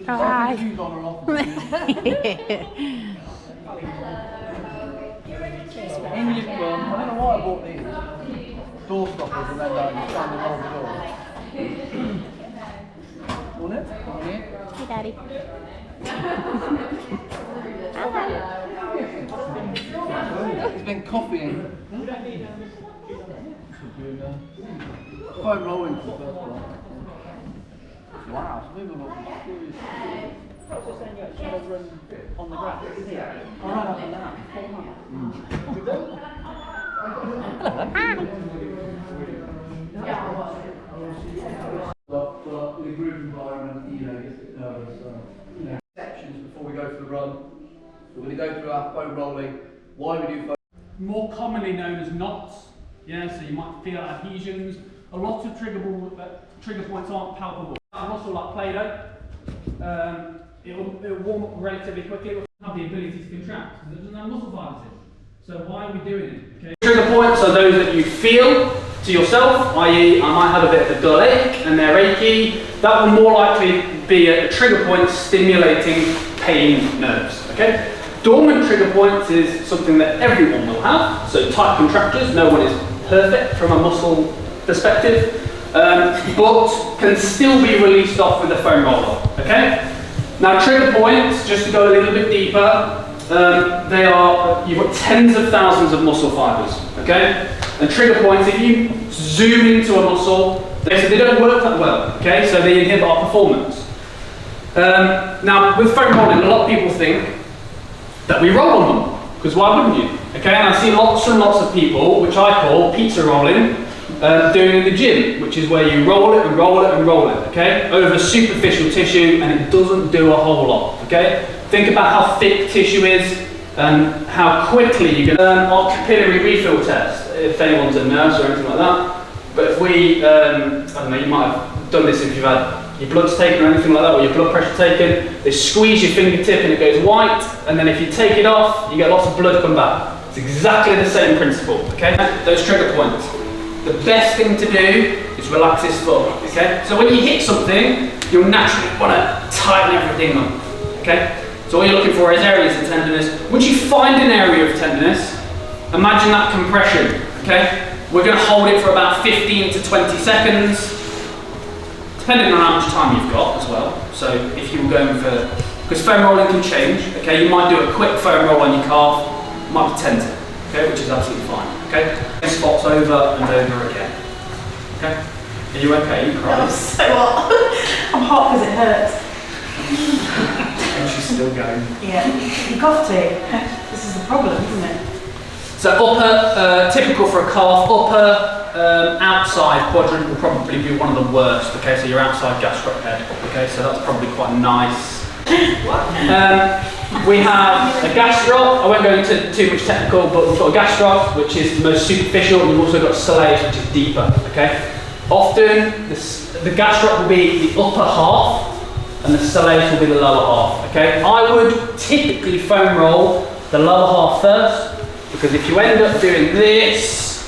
Hi. English one. I don't know why I bought these. Door stoppers and then you stand and hold the door. Want it? Want it? Hey, Daddy. It's been copying. Foam rolling for the first one. Wow, so maybe I'm not serious. I was just saying you actually run on the grass. All right, up and down. But in a group environment, you know, get a bit nervous. Sections before we go for the run. We're going to go through our foam rolling. Why we do foam. More commonly known as knots. Yeah, so you might feel adhesions. A lot of trigger points aren't palpable. A muscle like Play-Doh, it'll warm up relatively quickly. It will have the ability to contract because it doesn't have muscle fibers in. So why are we doing it? Okay. Trigger points are those that you feel to yourself, i.e. I might have a bit of a dull ache and they're achy. That will more likely be a trigger point stimulating pain nerves. Okay. Dormant trigger points is something that everyone will have. So tight contractures, no one is perfect from a muscle perspective. But can still be released off with a foam roller, okay? Now trigger points, just to go a little bit deeper, you've got tens of thousands of muscle fibers, okay? And trigger points, if you zoom into a muscle, they don't work that well, okay? So they inhibit our performance. Now with foam rolling, a lot of people think that we roll on them, because why wouldn't you? Okay, and I see lots and lots of people, which I call pizza rolling, doing in the gym, which is where you roll it and roll it and roll it, okay, over superficial tissue, and it doesn't do a whole lot, okay? Think about how thick tissue is and how quickly you can our capillary refill test, if anyone's a nurse or anything like that. But if we, I don't know, you might have done this if you've had your blood's taken or anything like that, or your blood pressure taken, they squeeze your fingertip and it goes white, and then if you take it off, you get lots of blood come back. It's exactly the same principle, okay? Those trigger points. The best thing to do is relax this foot, okay? So when you hit something, you'll naturally want to tighten everything up, okay? So all you're looking for is areas of tenderness. Once you find an area of tenderness, imagine that compression, okay? We're going to hold it for about 15 to 20 seconds, depending on how much time you've got as well. So if you were going for, because foam rolling can change, okay? You might do a quick foam roll on your calf, might be 10 to, okay? Which is absolutely fine, okay? Spots over and over again, okay? Are you okay? You crying? I'm so hot. I'm hot because it hurts. And she's still going. Yeah, you've got to. This is the problem, isn't it? So upper, typical for a calf, upper outside quadrant will probably be one of the worst, okay? So your outside gastroc head, okay? So that's probably quite nice. We have a gastroc. I won't go into too much technical, but we've got a gastroc, which is the most superficial, and we've also got soleus, which is deeper, okay? Often, the gastroc will be the upper half, and the soleus will be the lower half, okay? I would typically foam roll the lower half first, because if you end up doing this,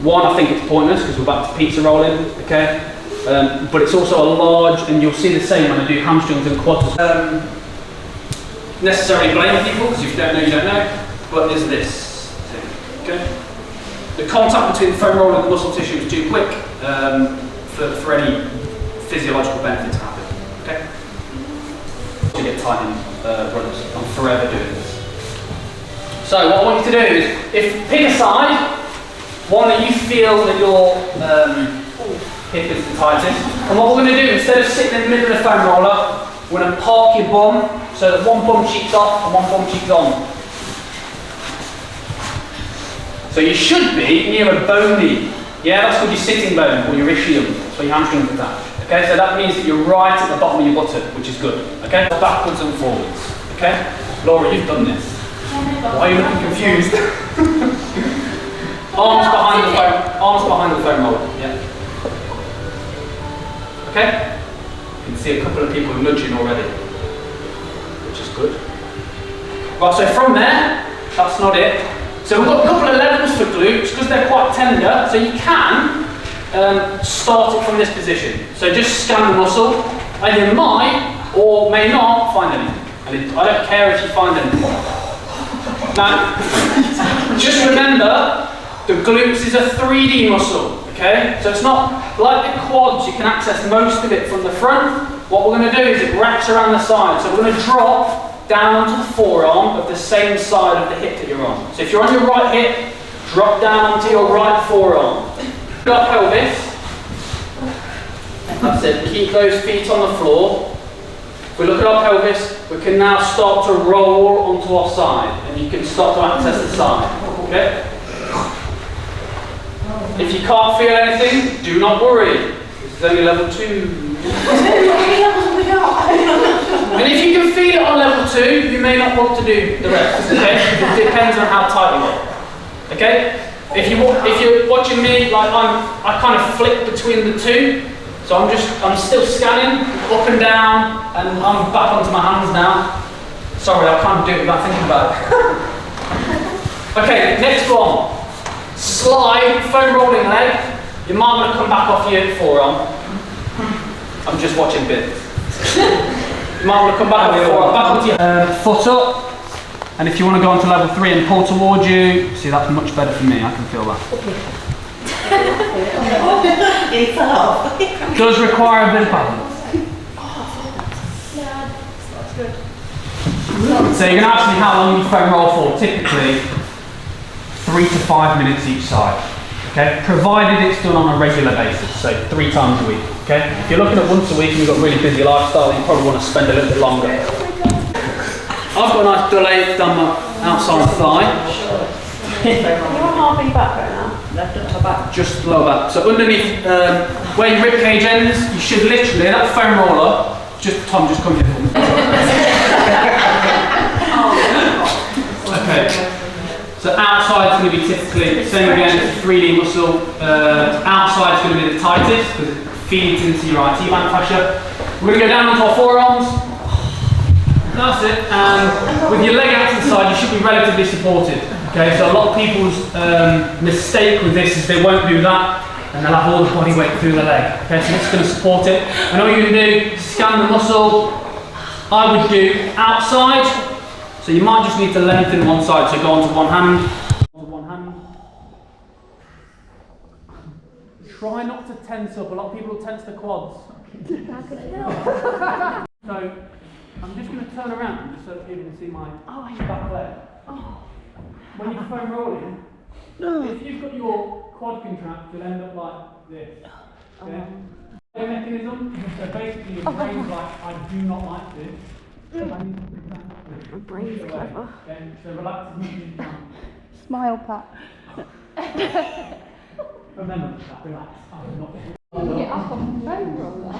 one, I think it's pointless, because we're back to pizza rolling, okay? But it's also a large, and you'll see the same when I do hamstrings and quads. Necessarily blame people, because if you don't know, you don't know, but is this thing, okay? The contact between the foam roller and the muscle tissue is too quick for any physiological benefit to happen, okay? You get tightening runners. I'm forever doing this. So what I want you to do is, pick a side, one that you feel that your hip is the tightest, and what we're going to do, instead of sitting in the middle of the foam roller, we're going to park your bum so that one bum cheek's off and one bum cheek's on. So you should be near a bony, yeah, that's called your sitting bone or your ischium, that's where your hamstrings attach. Okay, so that means that you're right at the bottom of your buttock, which is good. Okay, backwards and forwards. Okay, Laura, you've done this. Why are you looking confused? Arms behind the foam roller. Yeah. Okay. You can see a couple of people nudging already, which is good. Right, so from there, that's not it. So we've got a couple of levels for glutes because they're quite tender, so you can start it from this position. So just scan the muscle, And you might or may not find anything. And I don't care if you find anything. Now, just remember, the glutes is a 3D muscle, okay? So it's not like the quads, you can access most of it from the front. What we're going to do is it wraps around the side. So we're going to drop down onto the forearm of the same side of the hip that you're on. So if you're on your right hip, drop down onto your right forearm. Got pelvis. That's it. Keep those feet on the floor. If we look at our pelvis, we can now start to roll onto our side, and you can start to access the side. Okay? If you can't feel anything, do not worry. This is only level 2. And if you can feel it on level 2, you may not want to do the rest. Okay? It depends on how tight you are. Okay? If you're watching me, like I kind of flick between the two. So I'm still scanning up and down, and I'm back onto my hands now. Sorry, I can't do it without thinking about it. Okay, next one. Slide, foam rolling leg. You might want to come back off your forearm. I'm just watching bits. You might want to come back off your forearm, back onto your foot up. And if you want to go on to level 3 and pull towards you, see, that's much better for me, I can feel that. Does require a bit of balance. So you can ask me how long you foam roll for. Typically 3 to 5 minutes each side. Okay, provided it's done on a regular basis, so 3 times a week. Okay, if you're looking at once a week and you've got a really busy lifestyle, you probably want to spend a little bit longer. I've got a nice delay down my outside thigh. You're halving back right now. Left at the back. Just lower back. So underneath where your rib cage ends, you should literally, that foam roller, Tom, just come here for me. Okay. So outside's going to be typically, same again, it's a 3D muscle. Outside's going to be the tightest because it feeds into your IT band fascia. We're going to go down onto our forearms. That's it. And with your leg out to the side, you should be relatively supported. Okay, so a lot of people's mistake with this is they won't do that and they'll have all the body weight through the leg. Okay, so this is going to support it. And all you're going to do, scan the muscle. I would do outside. So you might just need to lengthen one side. So go onto one hand. Try not to tense up. A lot of people will tense the quads. So I'm just going to turn around just so that people can see my back leg. When you're foam rolling, if you've got your quad contract, you'll end up like this. Okay? Mechanism. So basically your brain's like, I do not like this. My brain's clever. Okay? So relax as much as you can. Smile, Pat. Remember that, relax. I'm not Get up on the foam roller.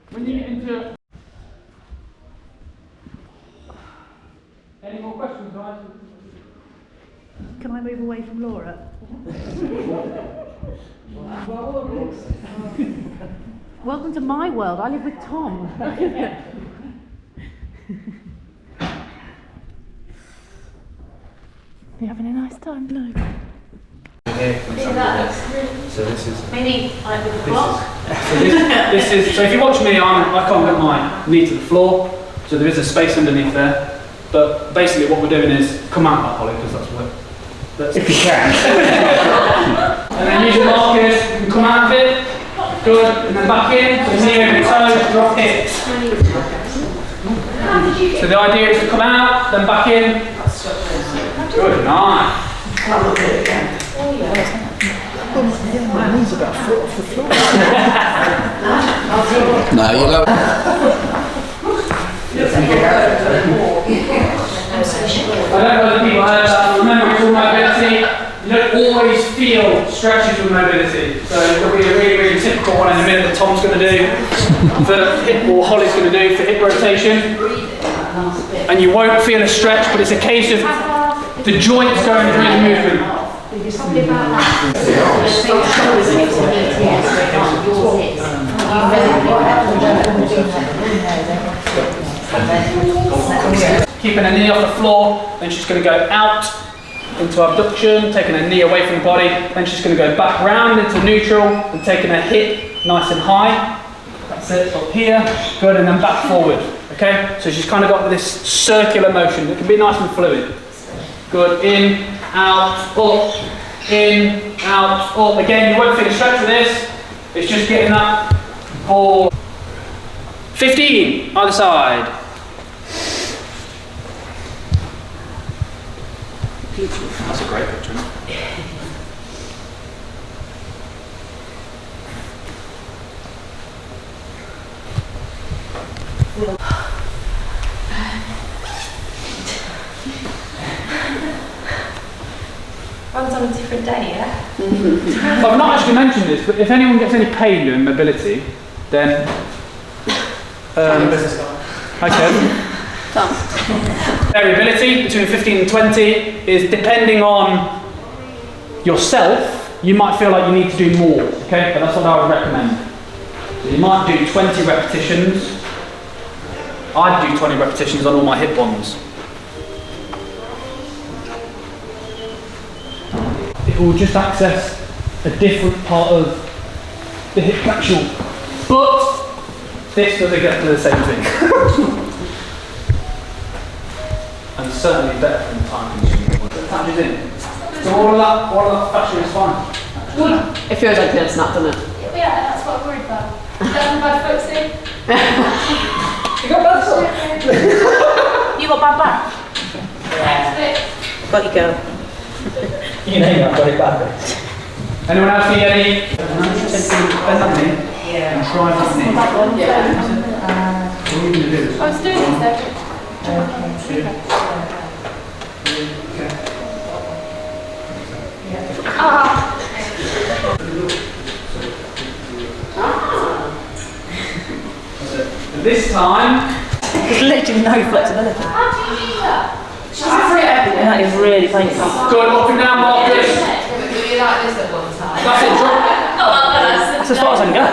When you get into any more questions, guys? Can I move away from Laura? Welcome to my world. I live with Tom. You having a nice time? No. So this is. Maybe like with the block. So if you watch me, I can't get my knee to the floor, so there is a space underneath there. But basically what we're doing is come out like Holly, because that's If you can. and then use your markers, you can come out of it. Good, and then back in, so knee over toes, drop hips. So the idea is to come out, then back in. Good, nice. My knee's about a foot off the floor. No, you love I don't know whether people heard that. Remember, it's all mobility. You don't always feel stretches with mobility. So there'll be a really, really typical one in a minute that Tom's going to do for hip, or Holly's going to do for hip rotation. And you won't feel a stretch, but it's a case of the joints going through the movement. Keeping her knee off the floor, then she's going to go out, into abduction, taking her knee away from the body. Then she's going to go back round into neutral and taking her hip nice and high. That's it, up here. Good, and then back forward. Okay? So she's kind of got this circular motion. It can be nice and fluid. Good, in, out, up, in, out, up. Again, you won't feel a stretch with this. It's just getting that ball. 15, either side. That's a great picture. Runs on a different day, yeah? I've not actually mentioned this, but if anyone gets any pain doing mobility, then okay. Variability between 15 and 20 is depending on yourself. You might feel like you need to do more, okay? But that's what I would recommend. So you might do 20 repetitions. I'd do 20 repetitions on all my hip ones. It will just access a different part of the hip capsule. But this does exactly the same thing. And certainly better than time consuming. The time is in. So all of that fascia is fine. Good. It feels like it's not, doesn't it? Yeah, that's what I'm worried about. Doesn't bad folks in? You got bad foot? You got bad back? Yeah. Got you go. You know I've got it bad. Anyone else need any? Bend that knee. Yeah. And try that knee. What are you going to do? I was doing this there. And this time, There's literally no flexibility. How do you do that? That is really painful. good, up and down, Marcus. Do you like this at one time? That's it, drop. That's as far as I can go.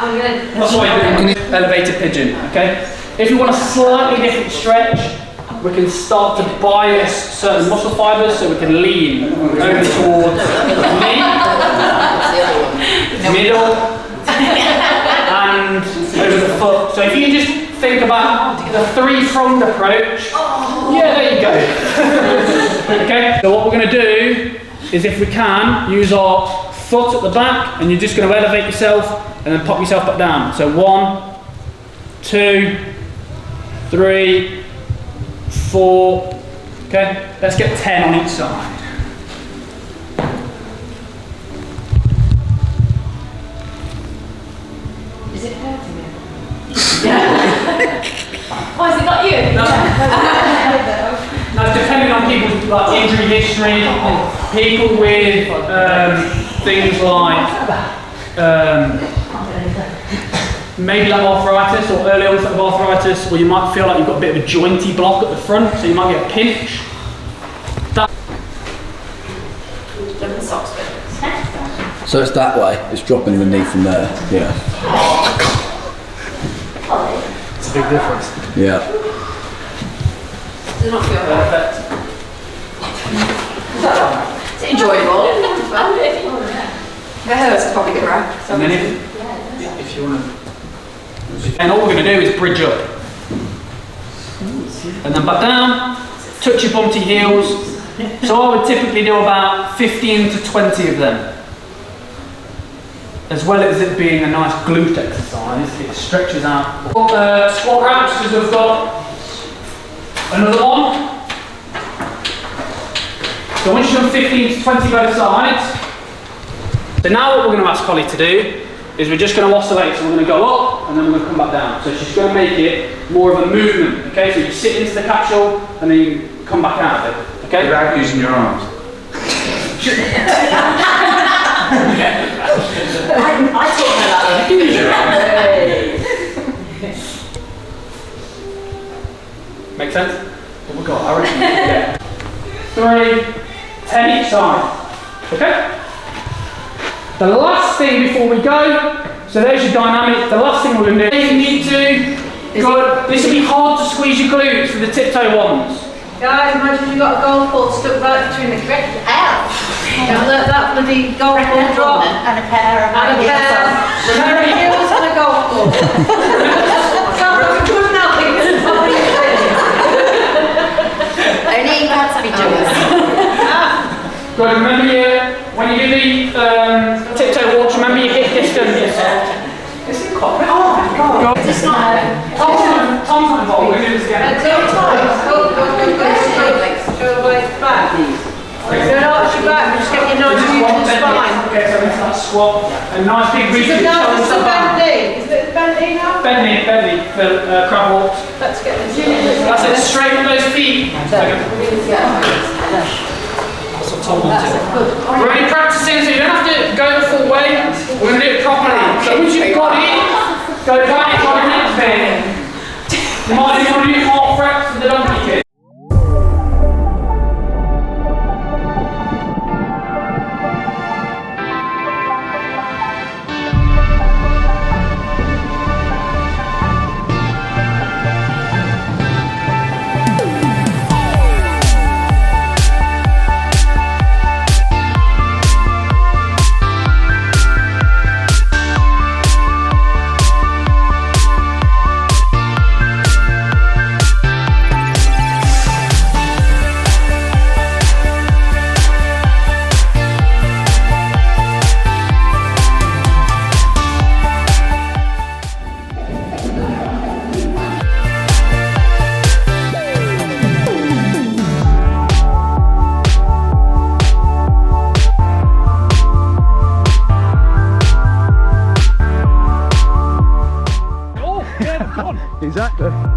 I'm gonna. That's why you're doing elevated pigeon, okay? If you want a slightly different stretch, we can start to bias certain muscle fibers so we can lean over towards the knee, middle, and over the foot. So if you just think about the three-pronged approach, yeah, there you go. Okay, so what we're going to do is, if we can, use our foot at the back, and you're just going to elevate yourself and then pop yourself back down. So 1, 2, 3, 4. Okay, let's get 10 on each side. Is it hurting you? Oh, has it got you? Now, depending on people's like injury history, people with things like maybe like arthritis or early onset of arthritis, where you might feel like you've got a bit of a jointy block at the front, so you might get a pinch. So it's that way, it's dropping the knee from there, yeah. It's a big difference. Yeah. Does it not feel Perfect. Is it enjoyable? If it hurts, it's probably good, right? And then if you want to, and all we're going to do is bridge up, and then back down, touch your bumpy heels. So I would typically do about 15 to 20 of them. As well as it being a nice glute exercise, it stretches out. Squat wraps, because we've got another one. So once you've done 15 to 20 both sides, so now what we're going to ask Holly to do is we're just going to oscillate. So we're going to go up and then we're going to come back down. So she's going to make it more of a movement. Okay, so you sit into the capsule and then you come back out of it. Okay? Without using your arms. I taught her that. Make sense? What we got? I reckon. Yeah. 3, 10 each side. Okay? The last thing before we go, so there's your dynamic. The last thing we're going to do, if you need to, good. This will be hard to squeeze your glutes for the tiptoe ones. Guys, imagine you got a golf ball stuck right between the crick. Don't let that bloody golf ball drop. And a pair of And a pair of heels and a golf ball. Sounds like a good night. Only in God's be jealous. Good, remember when you do the tiptoe walks, remember your hip distance. Oh my God. It's not. Tom's not involved, we're going to do this again. Show the legs back. Don't arch your back, just get your nose into the spine. Okay, so it's that squat, a nice big reach. Is it nice to bend knee? Is it bend knee now? Bend knee for crab walks. Let's get this. That's it, straighten those feet. That's what Tom wanted. We're only practicing, so you don't have to go the full way. We're going to do it properly. So once you've got it, go back on the next bend. You might want to do half reps of the donkey kick. Exactly.